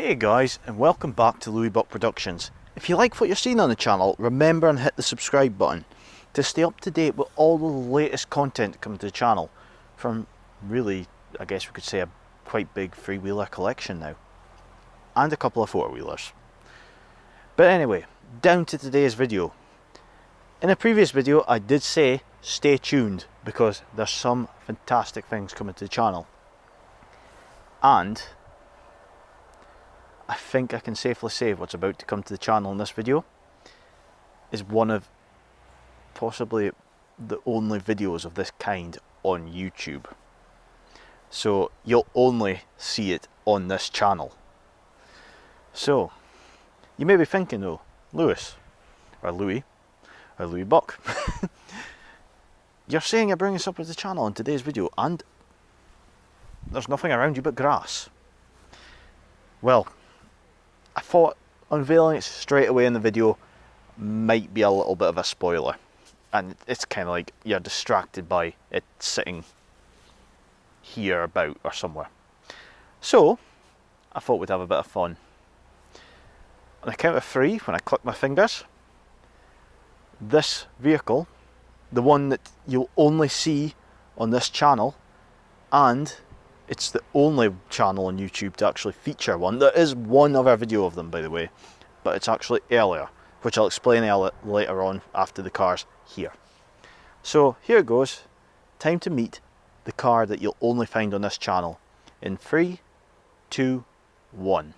Hey guys, and welcome back to Lewi Buch Productions. If you like what you're seeing on the channel, remember and hit the subscribe button to stay up to date with all the latest content coming to the channel from really, I guess we could say, a quite big three-wheeler collection now, and a couple of four-wheelers. But anyway, down to today's video. In a previous video I did say stay tuned because there's some fantastic things coming to the channel, and I think I can safely say what's about to come to the channel in this video is one of possibly the only videos of this kind on YouTube. So you'll only see it on this channel. So you may be thinking though, Lewis, or Lewi Buch, you're saying you're bringing something to the channel in today's video and there's nothing around you but grass. Well, I thought unveiling it straight away in the video might be a little bit of a spoiler, and it's kind of like you're distracted by it sitting here about or somewhere. So I thought we'd have a bit of fun. On the count of 3, when I click my fingers, this vehicle, the one that you'll only see on this channel, and it's the only channel on YouTube to actually feature one. There is one other video of them, by the way, but it's actually earlier, which I'll explain later on after the car's here. So here it goes. Time to meet the car that you'll only find on this channel in 3, 2, 1.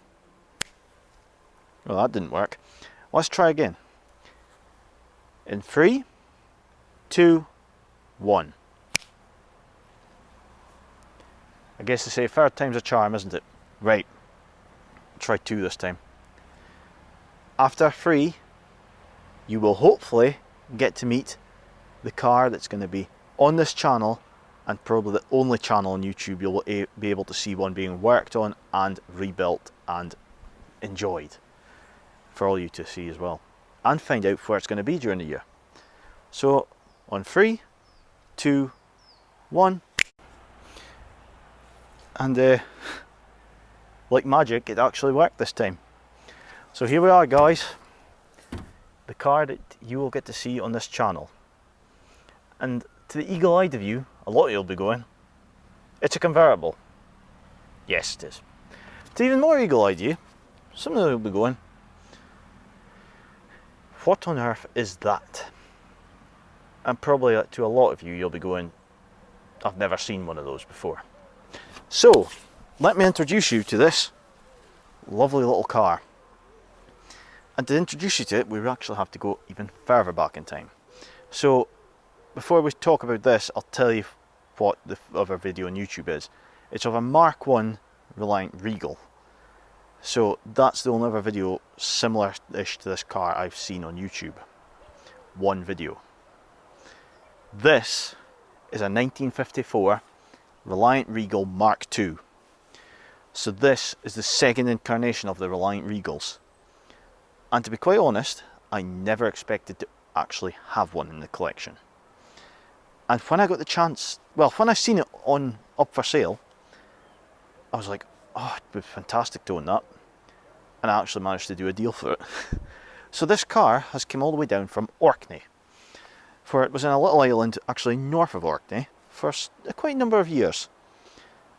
Well, that didn't work. Let's try again. In 3, 2, 1. I guess they say third time's a charm, isn't it? Right, try 2 this time. After 3, you will hopefully get to meet the car that's going to be on this channel, and probably the only channel on YouTube you'll be able to see one being worked on and rebuilt and enjoyed for all you to see as well, and find out where it's going to be during the year. So on 3, 2, 1. And like magic, it actually worked this time. So here we are, guys, the car that you will get to see on this channel. And to the eagle-eyed of you, a lot of you'll be going, it's a convertible. Yes, it is. To even more eagle-eyed you, some of you will be going, what on earth is that? And probably to a lot of you, you'll be going, I've never seen one of those before. So, let me introduce you to this lovely little car. And to introduce you to it, we actually have to go even further back in time. So, before we talk about this, I'll tell you what the other video on YouTube is. It's of a Mark 1 Reliant Regal. So, that's the only other video similar-ish to this car I've seen on YouTube. One video. This is a 1954 Reliant Regal Mark II. So this is the second incarnation of the Reliant Regals. And to be quite honest, I never expected to actually have one in the collection. And when I got the chance, well, when I seen it up for sale, I was like, oh, it'd be fantastic to own that. And I actually managed to do a deal for it. So this car has come all the way down from Orkney, for it was in a little island actually north of Orkney for quite a number of years.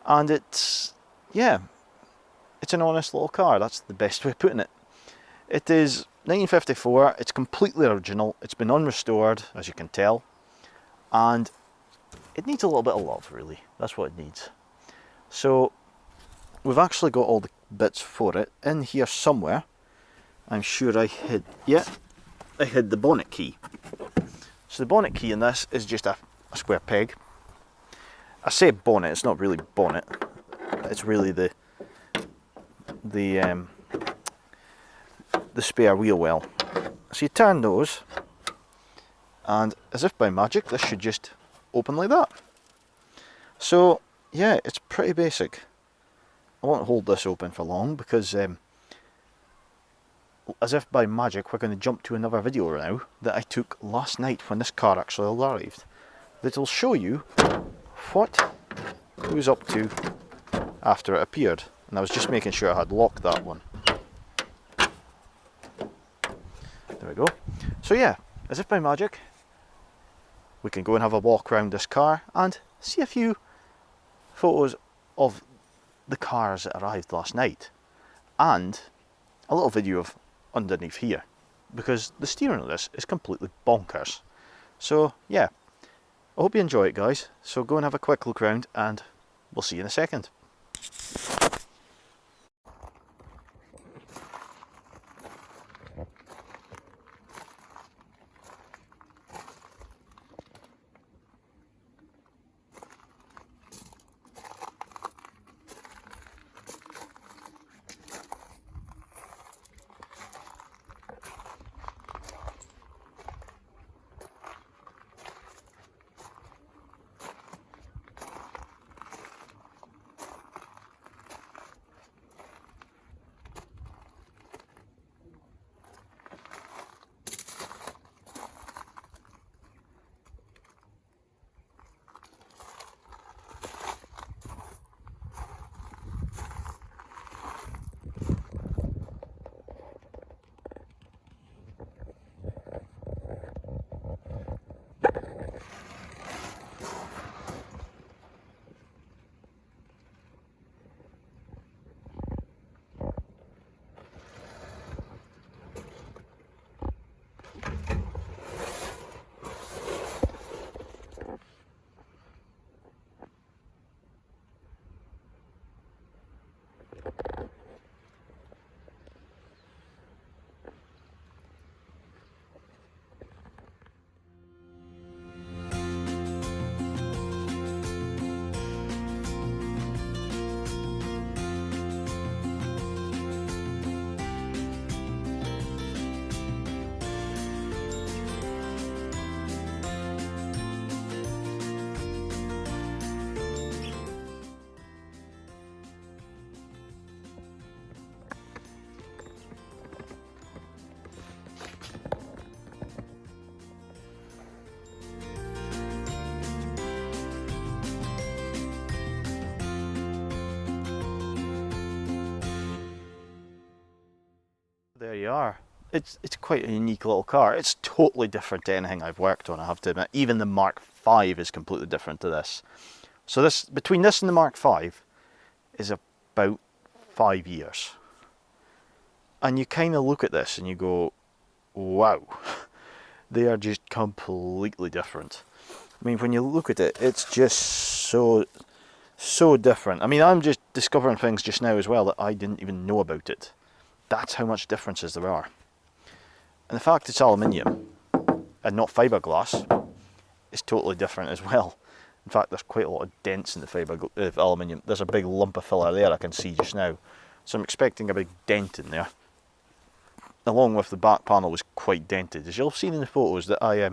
And it's, yeah, it's an honest little car. That's the best way of putting it. It is 1954, it's completely original, it's been unrestored, as you can tell, and it needs a little bit of love, really. That's what it needs. So we've actually got all the bits for it in here somewhere. I'm sure I hid the bonnet key. So the bonnet key in this is just a square peg. I say bonnet, it's not really bonnet, it's really the spare wheel well. So you turn those, and as if by magic, this should just open like that. So yeah, it's pretty basic. I won't hold this open for long because as if by magic, we're going to jump to another video now that I took last night when this car actually arrived, that will show you what it was up to after it appeared. And I was just making sure I had locked that one. There we go. So yeah, as if by magic, we can go and have a walk around this car and see a few photos of the cars that arrived last night. And a little video of underneath here, because the steering of this is completely bonkers. So yeah, I hope you enjoy it, guys. So go and have a quick look around and we'll see you in a second. There you are. It's quite a unique little car. It's totally different to anything I've worked on, I have to admit. Even the Mark V is completely different to this. So this, between this and the Mark V is about 5 years. And you kind of look at this and you go, wow, they are just completely different. I mean, when you look at it, it's just so different. I mean, I'm just discovering things just now as well that I didn't even know about it. That's how much differences there are. And the fact it's aluminium and not fiberglass is totally different as well. In fact, there's quite a lot of dents in the aluminium. There's a big lump of filler there I can see just now. So I'm expecting a big dent in there. Along with the back panel was quite dented. As you'll have seen in the photos that I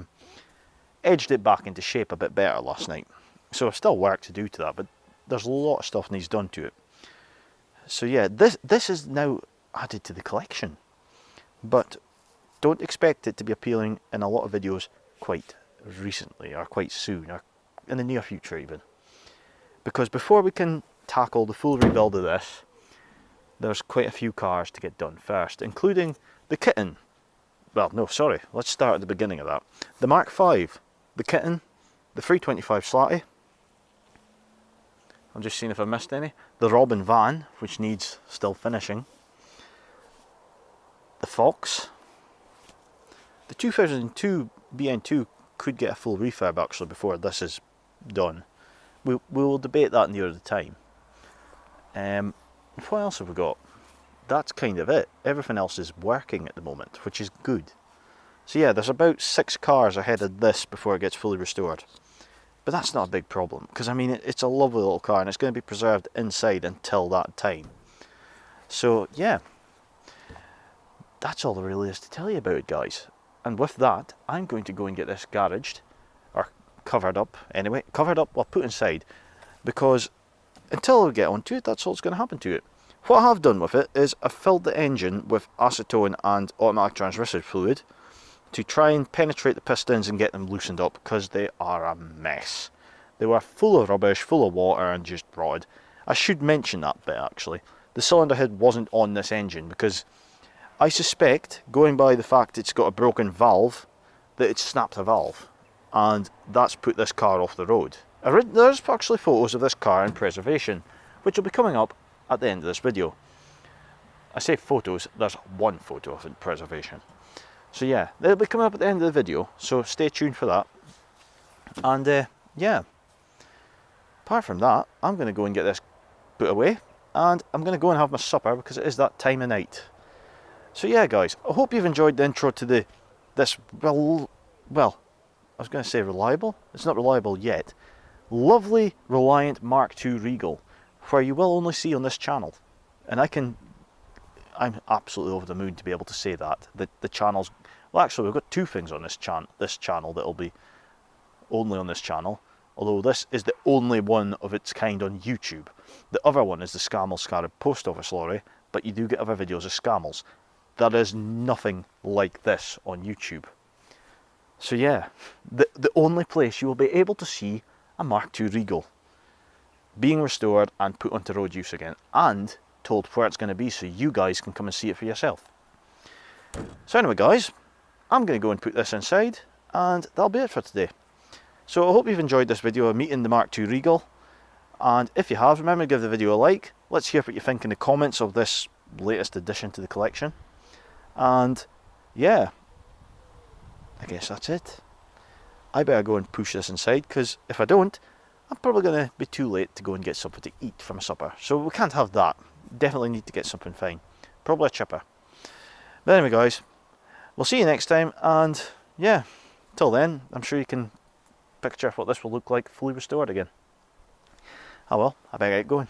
edged it back into shape a bit better last night. So I've still work to do to that, but there's a lot of stuff needs done to it. So yeah, this is now added to the collection, but don't expect it to be appearing in a lot of videos quite recently or quite soon or in the near future even, because before we can tackle the full rebuild of this, there's quite a few cars to get done first, including the kitten. Well, no, sorry, let's start at the beginning of that. The Mark V, the kitten, the 325 Slatty, I'm just seeing if I missed any, the Robin van, which needs still finishing, the Fox, the 2002 BN2 could get a full refurb actually before this is done. We will debate that near the time. What else have we got? That's kind of it. Everything else is working at the moment, which is good. So yeah, there's about 6 cars ahead of this before it gets fully restored. But that's not a big problem, because I mean, it's a lovely little car and it's going to be preserved inside until that time. So yeah, that's all there really is to tell you about it, guys. And with that, I'm going to go and get this garaged, or covered up anyway. Covered up, well, put inside, because until we get onto it, that's all that's going to happen to it. What I have done with it is I've filled the engine with acetone and automatic transmission fluid to try and penetrate the pistons and get them loosened up, because they are a mess. They were full of rubbish, full of water and just rotted. I should mention that bit actually. the cylinder head wasn't on this engine, because I suspect, going by the fact it's got a broken valve, that it's snapped a valve, and that's put this car off the road. There's actually photos of this car in preservation, which will be coming up at the end of this video. I say photos, there's one photo of it in preservation. So yeah, they'll be coming up at the end of the video, so stay tuned for that. And yeah, apart from that, I'm going to go and get this put away, and I'm going to go and have my supper, because it is that time of night. So yeah guys, I hope you've enjoyed the intro to this, well, I was going to say reliable, it's not reliable yet, lovely Reliant Mark II Regal, where you will only see on this channel. And I'm absolutely over the moon to be able to say that. The channels, well actually we've got two things on this channel that'll be only on this channel, although this is the only one of its kind on YouTube. The other one is the Scammell Scarab Post Office Lorry, but you do get other videos of Scammels. There is nothing like this on YouTube. So yeah, the only place you will be able to see a Mark II Regal being restored and put onto road use again, and told where it's going to be so you guys can come and see it for yourself. So anyway guys, I'm going to go and put this inside, and that'll be it for today. So I hope you've enjoyed this video of meeting the Mark II Regal, and if you have, remember to give the video a like. Let's hear what you think in the comments of this latest addition to the collection. And yeah, I guess that's it. I better go and push this inside, because if I don't, I'm probably going to be too late to go and get something to eat for my supper. So we can't have that. Definitely need to get something fine. Probably a chipper. But anyway guys, we'll see you next time, and yeah, till then, I'm sure you can picture what this will look like fully restored again. Oh well, I better get going.